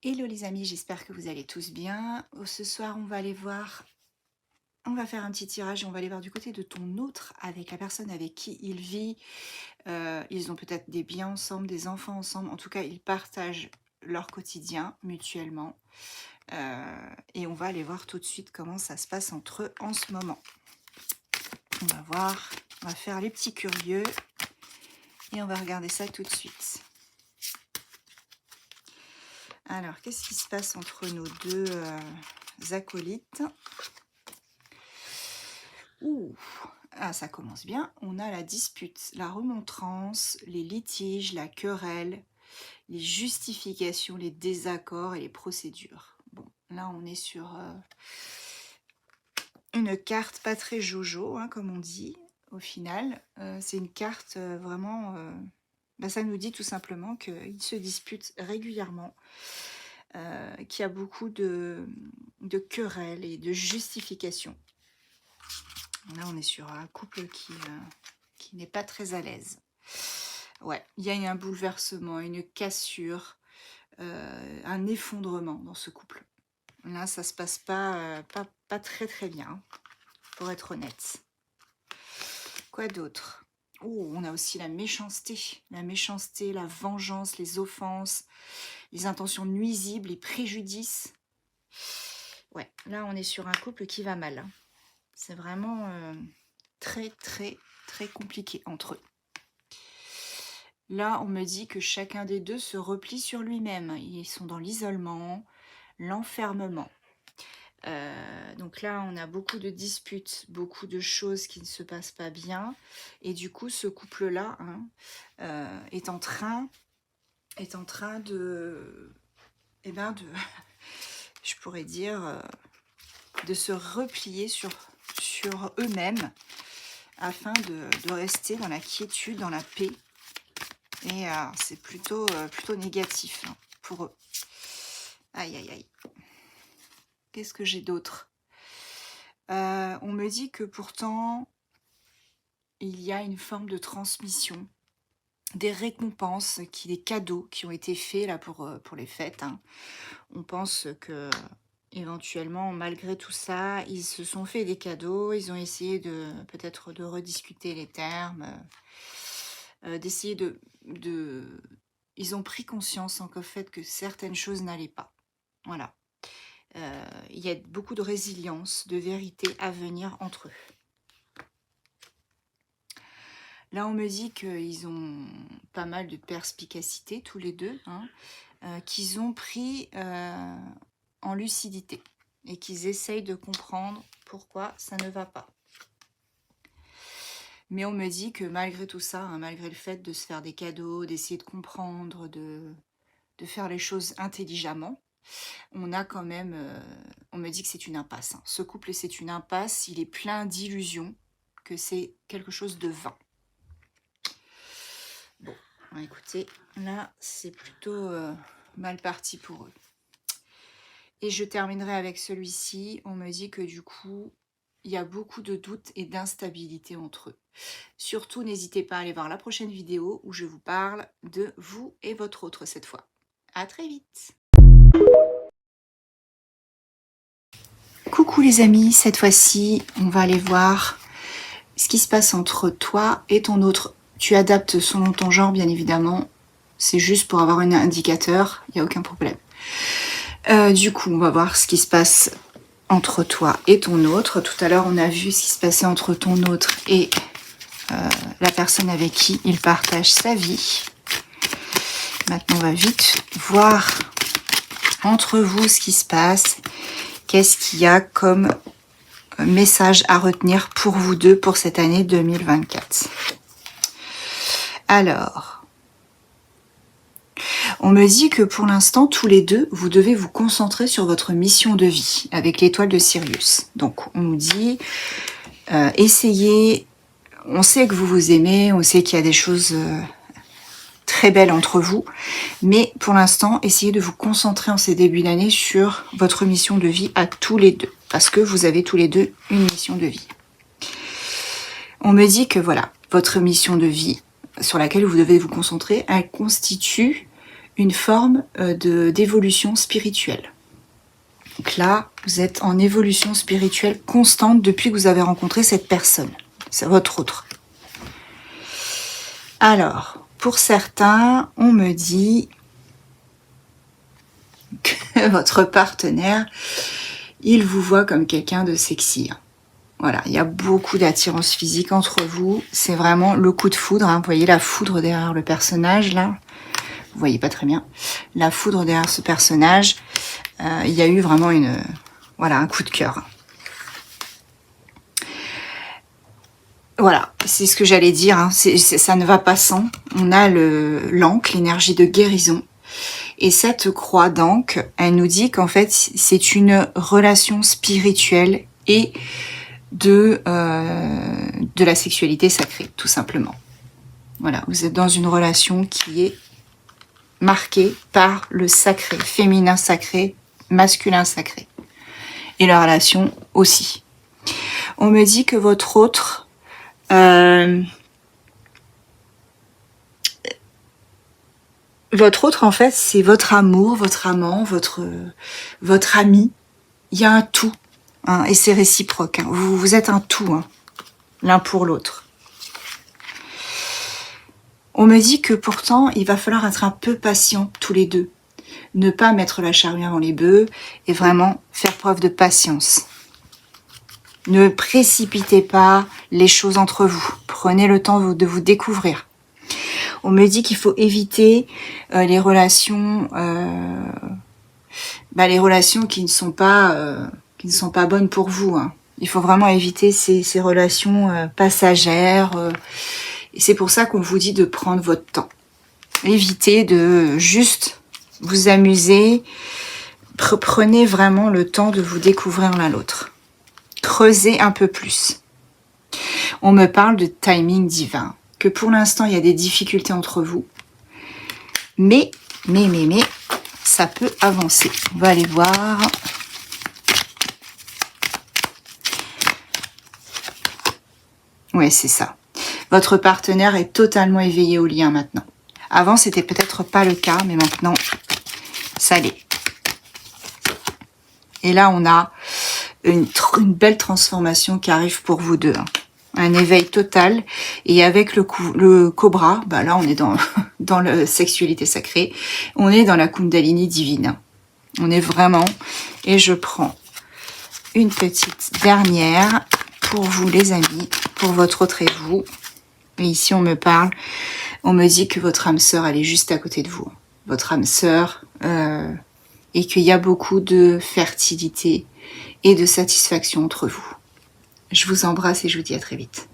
Hello les amis, j'espère que vous allez tous bien. Ce soir, on va aller voir, on va faire un petit tirage et on va aller voir du côté de ton autre avec la personne avec qui il vit. Ils ont peut-être des biens ensemble, des enfants ensemble. En tout cas, ils partagent leur quotidien mutuellement. Et on va aller voir tout de suite comment ça se passe entre eux en ce moment. On va voir, on va faire les petits curieux et on va regarder ça tout de suite. Alors, qu'est-ce qui se passe entre nos deux acolytes? Ouh, ah, ça commence bien. On a la dispute, la remontrance, les litiges, la querelle, les justifications, les désaccords et les procédures. Bon, là, on est sur une carte pas très jojo, hein, comme on dit, au final. C'est une carte vraiment... ça nous dit tout simplement qu'ils se disputent régulièrement, qu'il y a beaucoup de querelles et de justifications. Là, on est sur un couple qui n'est pas très à l'aise. Ouais, il y a un bouleversement, une cassure, un effondrement dans ce couple. Là, ça se passe pas très très bien, pour être honnête. Quoi d'autre? Oh, on a aussi la méchanceté, la vengeance, les offenses, les intentions nuisibles, les préjudices. Ouais, là, on est sur un couple qui va mal. C'est vraiment très, très, très compliqué entre eux. Là, on me dit que chacun des deux se replie sur lui-même. Ils sont dans l'isolement, l'enfermement. Donc là, on a beaucoup de disputes, beaucoup de choses qui ne se passent pas bien. Et du coup, ce couple-là est en train de, je pourrais dire, de se replier sur eux-mêmes afin de rester dans la quiétude, dans la paix. Et c'est plutôt négatif pour eux. Aïe, aïe, aïe. Qu'est-ce que j'ai d'autre? On me dit que pourtant, il y a une forme de transmission, des récompenses, des cadeaux qui ont été faits là pour les fêtes. On pense que éventuellement, malgré tout ça, ils se sont fait des cadeaux, ils ont essayé peut-être de rediscuter les termes, d'essayer ils ont pris conscience en fait que certaines choses n'allaient pas. Voilà. Il y a beaucoup de résilience, de vérité à venir entre eux. Là, on me dit qu'ils ont pas mal de perspicacité, tous les deux, qu'ils ont pris en lucidité et qu'ils essayent de comprendre pourquoi ça ne va pas. Mais on me dit que malgré tout ça, malgré le fait de se faire des cadeaux, d'essayer de comprendre, de faire les choses intelligemment, on a quand même, on me dit que c'est une impasse. Ce couple, c'est une impasse, il est plein d'illusions, que c'est quelque chose de vain. Bon, écoutez, là, c'est plutôt mal parti pour eux. Et je terminerai avec celui-ci. On me dit que du coup, il y a beaucoup de doutes et d'instabilité entre eux. Surtout, n'hésitez pas à aller voir la prochaine vidéo où je vous parle de vous et votre autre cette fois. À très vite. Coucou les amis, cette fois-ci, on va aller voir ce qui se passe entre toi et ton autre. Tu adaptes selon ton genre, bien évidemment. C'est juste pour avoir un indicateur, il n'y a aucun problème. Du coup, on va voir ce qui se passe entre toi et ton autre. Tout à l'heure, on a vu ce qui se passait entre ton autre et la personne avec qui il partage sa vie. Maintenant, on va vite voir entre vous ce qui se passe. Qu'est-ce qu'il y a comme message à retenir pour vous deux pour cette année 2024? Alors, on me dit que pour l'instant, tous les deux, vous devez vous concentrer sur votre mission de vie avec l'étoile de Sirius. Donc, on nous dit, essayez, on sait que vous vous aimez, on sait qu'il y a des choses très belles entre vous, mais pour l'instant, essayez de vous concentrer en ces débuts d'année sur votre mission de vie à tous les deux, parce que vous avez tous les deux une mission de vie. On me dit que voilà, votre mission de vie sur laquelle vous devez vous concentrer, elle constitue une forme d'évolution spirituelle. Donc là, vous êtes en évolution spirituelle constante depuis que vous avez rencontré cette personne. C'est votre autre. Alors, pour certains, on me dit que votre partenaire, il vous voit comme quelqu'un de sexy. Voilà, il y a beaucoup d'attirance physique entre vous. C'est vraiment le coup de foudre. Vous voyez la foudre derrière le personnage, là. Vous voyez pas très bien. La foudre derrière ce personnage. Il y a eu vraiment un coup de cœur. Voilà, c'est ce que j'allais dire. Ça ne va pas sans. On a l'encre, l'énergie de guérison. Et cette croix d'encre, elle nous dit qu'en fait, c'est une relation spirituelle et de la sexualité sacrée, tout simplement. Voilà, vous êtes dans une relation qui est marquée par le sacré, féminin sacré, masculin sacré. Et la relation aussi. On me dit que votre autre... votre autre, en fait, c'est votre amour, votre amant, votre ami. Il y a un tout. Et c'est réciproque. Vous êtes un tout, l'un pour l'autre. On me dit que pourtant, il va falloir être un peu patient tous les deux. Ne pas mettre la charrue avant les bœufs et vraiment faire preuve de patience. Ne précipitez pas les choses entre vous. Prenez le temps de vous découvrir. On me dit qu'il faut éviter les relations qui ne sont pas bonnes pour vous. Il faut vraiment éviter ces relations passagères. Et c'est pour ça qu'on vous dit de prendre votre temps. Évitez de juste vous amuser. Prenez vraiment le temps de vous découvrir l'un l'autre. Creusez un peu plus. On me parle de timing divin. Que pour l'instant, il y a des difficultés entre vous. Mais, ça peut avancer. On va aller voir. Ouais, c'est ça. Votre partenaire est totalement éveillé au lien maintenant. Avant, c'était peut-être pas le cas, mais maintenant, ça l'est. Et là, on a une belle transformation qui arrive pour vous deux. Un éveil total. Et avec le cobra, là, on est dans la sexualité sacrée. On est dans la Kundalini divine. On est vraiment... Et je prends une petite dernière pour vous, les amis, pour votre autre et vous. Et ici, on me dit que votre âme sœur, elle est juste à côté de vous. Votre âme sœur, et qu'il y a beaucoup de fertilité et de satisfaction entre vous. Je vous embrasse et je vous dis à très vite.